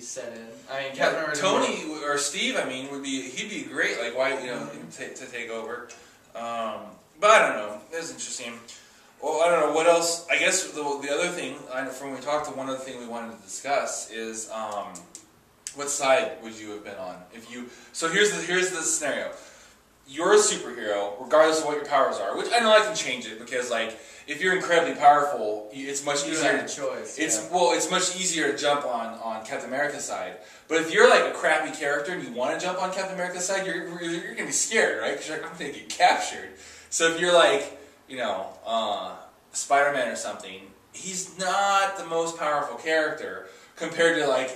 set in. I mean, Captain America. Tony or Steve, I mean, he'd be great. Like, why, to take over. But I don't know. That's interesting. Well, I don't know what else. I guess the other thing from when we talked, one other thing we wanted to discuss is what side would you have been on if you? So here's the scenario. You're a superhero, regardless of what your powers are. Which I know I can change it because, like, if you're incredibly powerful, it's much easier. You have a choice. It's much easier to jump on Captain America's side. But if you're like a crappy character and you want to jump on Captain America's side, you're gonna be scared, right? Because you're like, I'm gonna get captured. So if you're like, Spider-Man or something, he's not the most powerful character compared to like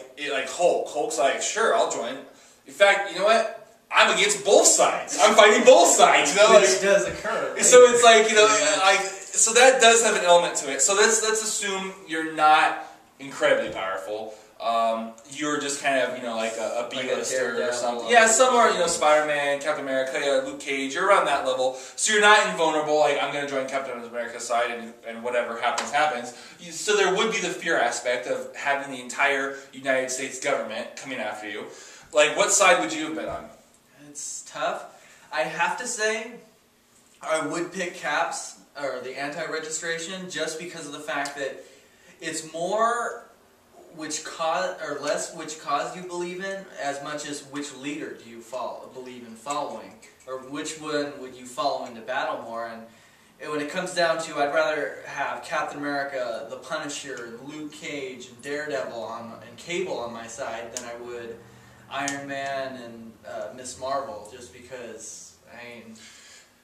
Hulk. Hulk's like, sure, I'll join. In fact, you know what? I'm against both sides. I'm fighting both sides. Which does occur. Right? So it's like, so that does have an element to it. So let's assume you're not incredibly powerful. You're just kind of, like a B-lister or something. Yeah, somewhere, Spider-Man, Captain America, Luke Cage, you're around that level. So you're not invulnerable, like, I'm going to join Captain America's side and whatever happens. So there would be the fear aspect of having the entire United States government coming after you. Like, what side would you have been on? It's tough. I have to say, I would pick Cap's, or the anti-registration, just because of the fact that it's more which cause, or less which cause you believe in, as much as which leader do you believe in following, or which one would you follow into battle more. And when it comes down to, I'd rather have Captain America, the Punisher, Luke Cage, and Daredevil and Cable on my side than I would Iron Man and Miss Marvel, just because,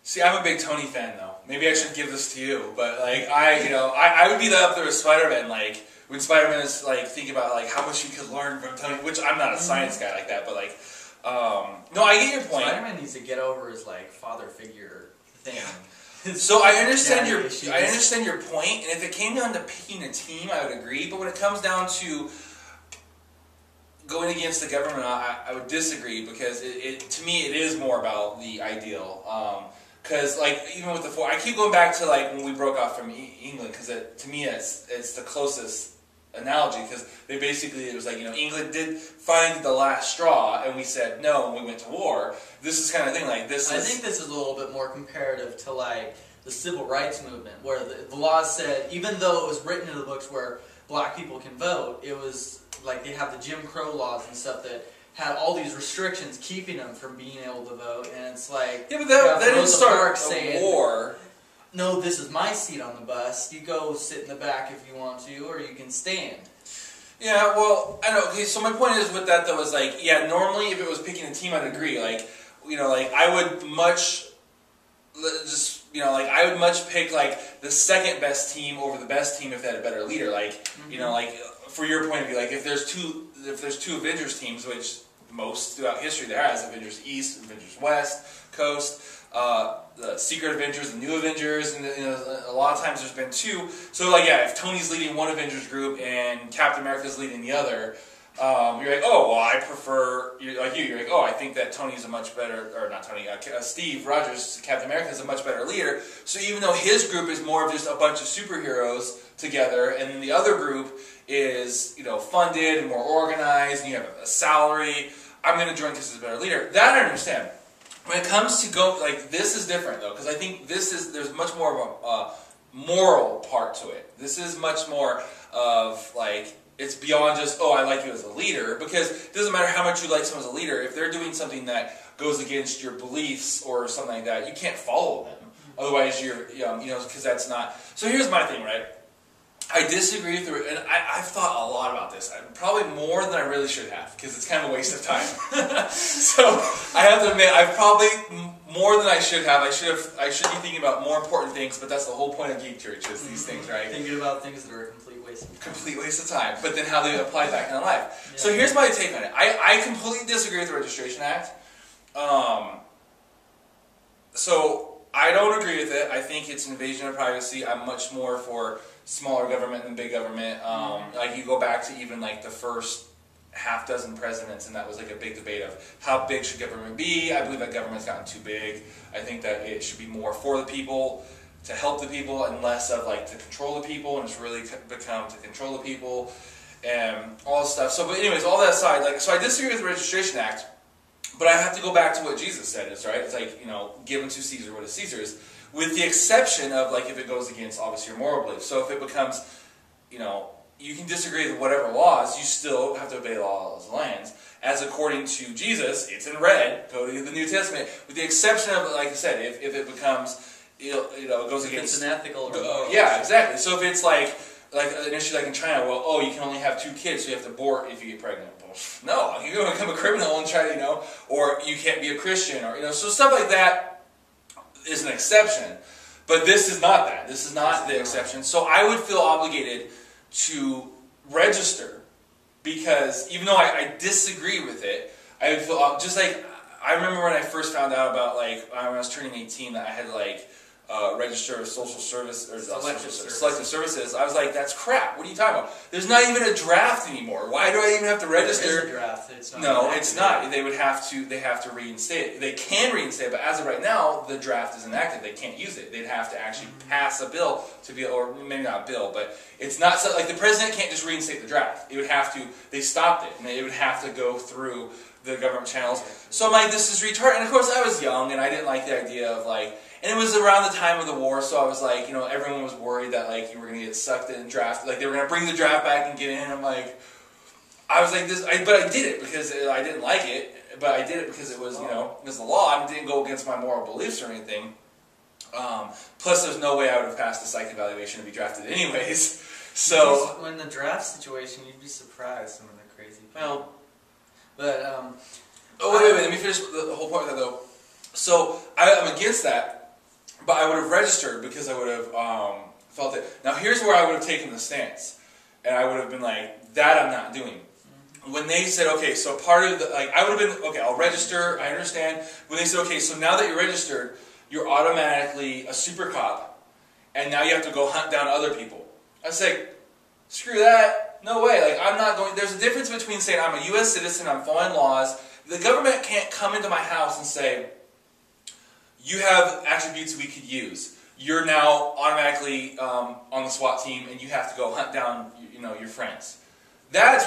See, I'm a big Tony fan, though. Maybe I should give this to you, but, like, I would be up there with Spider-Man, like, when Spider-Man is, like, thinking about, like, how much you could learn from Tony, which I'm not a science guy like that, but, like, no, I get your point. Spider-Man needs to get over his, like, father figure thing. So I understand your point, and if it came down to picking a team, I would agree, but when it comes down to going against the government, I would disagree, because to me it is more about the ideal. Because like even with the I keep going back to like when we broke off from England, because to me it's the closest analogy, because they basically, it was like, England did find the last straw, and we said no, and we went to war. This is kind of thing like this. I think this is a little bit more comparative to like the civil rights movement, where the laws said, even though it was written in the books where black people can vote, it was like they have the Jim Crow laws and stuff that had all these restrictions keeping them from being able to vote, and it's like, yeah, but that didn't start a war. No, this is my seat on the bus. You go sit in the back if you want to, or you can stand. Yeah, well, I know. Okay, so my point is with that though is like, yeah, normally if it was picking a team, I'd agree. Like, like I would much I would much pick like the second best team over the best team if they had a better leader. Like, like for your point of view, like if there's two Avengers teams, which most throughout history there has, Avengers East, Avengers West Coast, the Secret Avengers, the New Avengers, and a lot of times there's been two. So like, yeah, if Tony's leading one Avengers group and Captain America's leading the other, you're like, oh, well, I prefer, you're like, oh, I think that Tony's a much better, or not Tony, Steve Rogers, Captain America, is a much better leader. So even though his group is more of just a bunch of superheroes together, and then the other group is, funded and more organized, and you have a salary, I'm going to join because he's a better leader. That I understand. When it comes to this is different though, because I think there's much more of a moral part to it. This is much more of like, it's beyond just, oh, I like you as a leader, because it doesn't matter how much you like someone as a leader. If they're doing something that goes against your beliefs or something like that, you can't follow them. Otherwise, because that's not. So here's my thing, right? I disagree with and I've thought a lot about this. Probably more than I really should have, because it's kind of a waste of time. So I have to admit, I've probably more than I should have. I should be thinking about more important things, but that's the whole point of Geek Church, is these things, right? Thinking about things that are a complete waste of time. Complete waste of time. But then how they apply back in life. Yeah. So here's my take on it. I completely disagree with the Registration Act. So I don't agree with it. I think it's an invasion of privacy. I'm much more for smaller government than big government. Like you go back to even like the first half dozen presidents, and that was like a big debate of how big should government be. I believe that government's gotten too big. I think that it should be more for the people, to help the people, and less of like to control the people, and it's really become to control the people. and all this stuff. So, but anyways, all that aside, like, so I disagree with the Registration Act, but I have to go back to what Jesus said is, right? It's like, given to Caesar what is Caesar's, with the exception of, like, if it goes against, obviously, your moral beliefs. So if it becomes, you can disagree with whatever laws, you still have to obey the laws of the lands. As according to Jesus, it's in red, go to the New Testament, with the exception of, like I said, if it becomes, it goes against... It's unethical or moral. Yeah, exactly. So if it's like an issue like in China, well, you can only have 2 kids, so you have to abort if you get pregnant. Well, no, you can become a criminal and try to, or you can't be a Christian, or, so stuff like that is an exception. But this is not that. This is not the exception. So I would feel obligated to register, because even though I disagree with it, I would feel, just like, I remember when I first found out about, like, when I was turning 18, that I had to, like, register a social service, or selective services. I was like, that's crap. What are you talking about? There's not even a draft anymore. Why do I even have to register? There is a draft. It's not no, it's not. They have to reinstate it. They can reinstate it, but as of right now, the draft is inactive. They can't use it. They'd have to actually pass a bill to be, or maybe not a bill, but it's not so, like, the president can't just reinstate the draft. It would have to, they stopped it, and it would have to go through the government channels. So I'm like, this is retarded. And of course I was young, and I didn't like the idea of, like, and it was around the time of the war, so I was like, everyone was worried that, like, you were going to get sucked in and draft, like, they were going to bring the draft back and get in. I'm like, I was like, but I did it because I didn't like it, but I did it because it was, it was the law. I didn't go against my moral beliefs or anything. Plus, there's no way I would have passed the psych evaluation to be drafted anyways. So when the draft situation, you'd be surprised some of the crazy people. Well, but oh wait, let me finish the whole point of that though. So I'm against that. But I would have registered because I would have felt it. Now here's where I would have taken the stance. And I would have been like, that I'm not doing. When they said, okay, so part of the, like, I would have been, okay, I'll register, I understand. When they said, okay, so now that you're registered, you're automatically a super cop. And now you have to go hunt down other people. I was like, screw that. No way. Like, I'm not going, there's a difference between saying I'm a U.S. citizen, I'm following laws. The government can't come into my house and say, you have attributes we could use. You're now automatically on the SWAT team, and you have to go hunt down, your friends. That's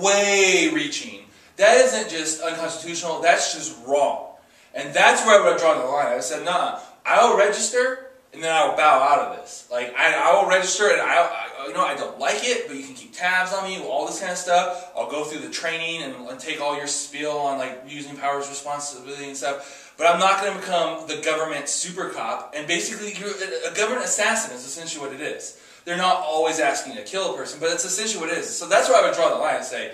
way reaching. That isn't just unconstitutional. That's just wrong. And that's where I would have drawn the line. I said, nah, I'll register, and then I'll bow out of this. Like, I will register, and I don't like it, but you can keep tabs on me, all this kind of stuff. I'll go through the training and take all your spiel on, like, using powers, responsibility, and stuff. But I'm not going to become the government super cop, and basically a government assassin is essentially what it is. They're not always asking you to kill a person, but it's essentially what it is. So that's where I would draw the line and say,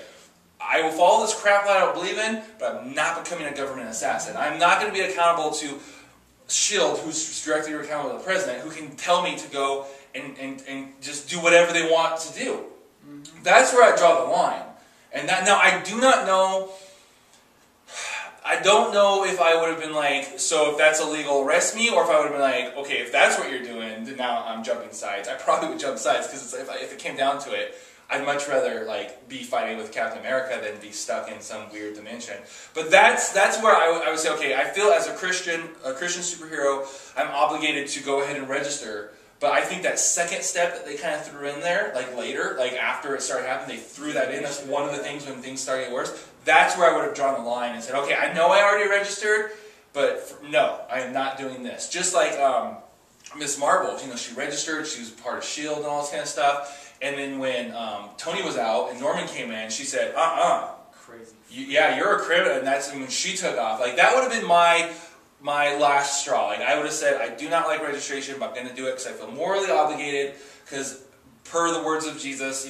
I will follow this crap that I don't believe in, but I'm not becoming a government assassin. I'm not going to be accountable to SHIELD, who's directly accountable to the president, who can tell me to go and just do whatever they want to do. Mm-hmm. That's where I draw the line. And that, now, I do not know... I don't know if I would have been like, so if that's illegal, arrest me, or if I would have been like, okay, if that's what you're doing, then now I'm jumping sides. I probably would jump sides, because if it came down to it, I'd much rather, like, be fighting with Captain America than be stuck in some weird dimension. But that's where I would say, okay, I feel as a Christian superhero, I'm obligated to go ahead and register. But I think that second step that they kind of threw in there, like later, like after it started happening, they threw that in. That's one of the things when things started getting worse. That's where I would have drawn the line and said, okay, I know I already registered, but no, I am not doing this. Just like Miss Marvel, she registered, she was part of SHIELD and all this kind of stuff. And then when Tony was out and Norman came in, she said, crazy. Yeah, you're a criminal, and that's when she took off. Like, that would have been my last straw. Like, I would have said, I do not like registration, but I'm going to do it because I feel morally obligated, because per the words of Jesus,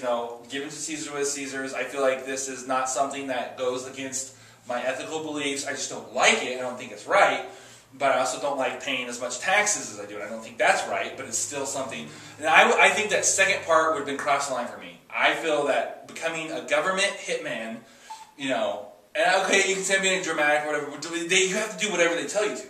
given to Caesar what is Caesar's, I feel like this is not something that goes against my ethical beliefs. I just don't like it. I don't think it's right. But I also don't like paying as much taxes as I do. And I don't think that's right, but it's still something. And I think that second part would have been cross the line for me. I feel that becoming a government hitman, and okay, you can say I'm being dramatic or whatever, but you have to do whatever they tell you to.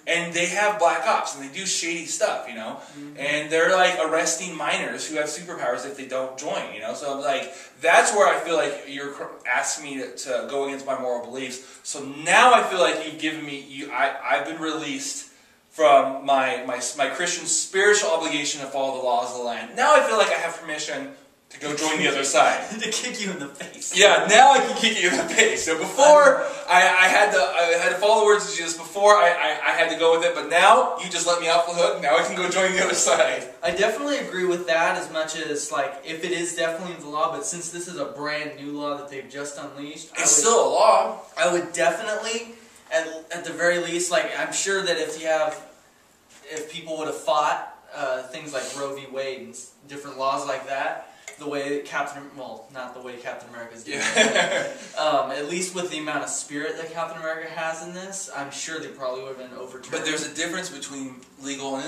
And they have black ops, and they do shady stuff, And they're like arresting minors who have superpowers if they don't join, So I'm like, that's where I feel like you're asking me to go against my moral beliefs. So now I feel like you've given me, I've been released from my Christian spiritual obligation to follow the laws of the land. Now I feel like I have permission to go join the other side. To kick you in the face. Yeah, now I can kick you in the face. So before I had to follow the words of Jesus. Before I had to go with it, but now you just let me off the hook. Now I can go join the other side. I definitely agree with that as much as like if it is definitely in the law, but since this is a brand new law that they've just unleashed, It's still a law. I would definitely, at the very least, like I'm sure that if people would have fought things like Roe v. Wade and different laws like that. The way not the way Captain America's doing it. At least with the amount of spirit that Captain America has in this, I'm sure they probably would have been overturned. But there's a difference between legal and